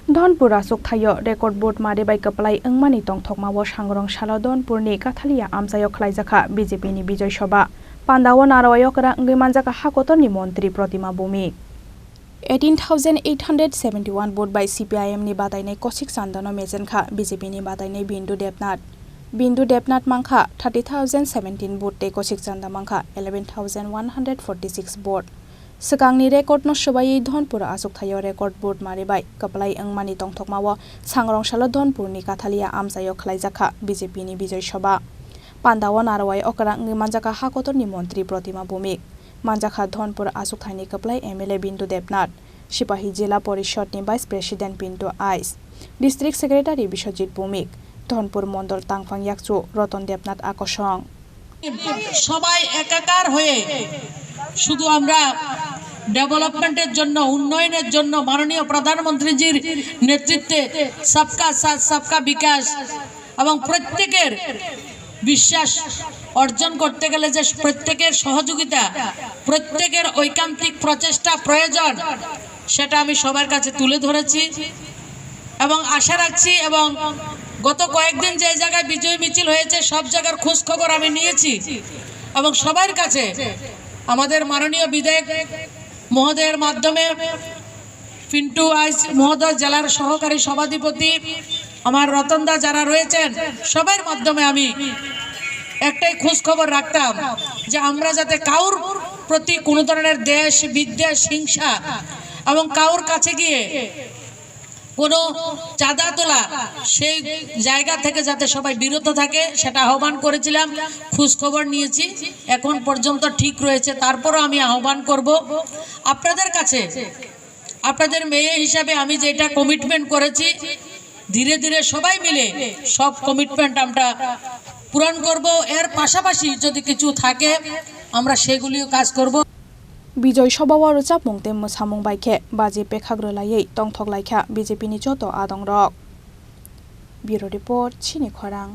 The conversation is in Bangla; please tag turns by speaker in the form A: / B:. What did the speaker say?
A: धनपुर आसुक थायो रेकर्ड बोर्ड मारे बाय कपलाई अंगमानी तंगथकमावो सांग्रं सालो धनपुरनि काथालिया आमसायो खलाइजाखा बीजेपी नि विजय सभा पान्दावो नारावायो करा अंगै मानजाका हाकोतरनि मन्त्री प्रतिमा भूमिक 18,871 vote by CPIM ni batainai Kosik Sandano Mezenka BJP ni batainai Bindu Debnath mangkha 30,017 vote te Kosik Sanda mangkha 11,146 vote Sekangni record no sobai Dhonpur asuk thayo record board maribai kaplai angmani tongthokmawo sangrong salo Dhonpur ni kathalia amsayo khlaijakha BJP ni bijoy sabha pandawo narawai okara ngi manjaka hakotor ni mantri Pratima Bhumik manjakha Dhonpur asuk thaini kaplai MLA Bindu Debnath Sipahi Jila Porishod ni Vice President Pinto Ais District Secretary Bishojit Bhumik Dhonpur Mondol Tangphang Yakchu Roton Debnath Akosong
B: সবাই একাকার হয়ে শুধু আমরা ডেভেলপমেন্টের জন্য উন্নয়নের জন্য মাননীয় প্রধানমন্ত্রীজির নেতৃত্বে সবকা সাথ সবকা বিকাশ এবং প্রত্যেকের বিশ্বাস অর্জন করতে গেলে যে প্রত্যেকের সহযোগিতা প্রত্যেকের ঐকান্তিক প্রচেষ্টা প্রয়োজন সেটা আমি সবার কাছে তুলে ধরেছি এবং আশা রাখছি এবং গত কয়েকদিন যে জায়গায় বিজয় মিছিল হয়েছে সব জায়গার খোঁজ খবর আমি নিয়েছি এবং সবার কাছে আমাদের মাননীয় বিধায়ক মহোদয়ের মাধ্যমে পিন্টু আইস মহোদয় জেলার সহকারী সভাধিপতি আমার রতনদা যারা রয়েছেন সবার মাধ্যমে আমি একটাই খোঁজ খবর রাখতাম যে আমরা যাতে কাউর প্রতি কোনো ধরনের দেশ বিদ্বেষ হিংসা এবং কাউর কাছে গিয়ে কোনো চাঁদা তোলা সেই জায়গা থেকে যাতে সবাই বিরত থাকে সেটা আহ্বান করেছিলাম খোঁজ খবর নিয়েছি এখন পর্যন্ত ঠিক রয়েছে তারপরও আমি আহ্বান করব আপনাদের কাছে আপনাদের মেয়ে হিসাবে আমি যেটা কমিটমেন্ট করেছি ধীরে ধীরে সবাই মিলে সব কমিটমেন্ট আমরা পূরণ করব এর পাশাপাশি যদি কিছু থাকে আমরা সেগুলিও কাজ করব
A: বিজয় সভাও রোজাপ মংতে মোসামুং বাইকে বাজি পেখাগ্রলাयै তংথক লাইখা বিজেপি नि joto adong rok Bureau Report Chini Khorang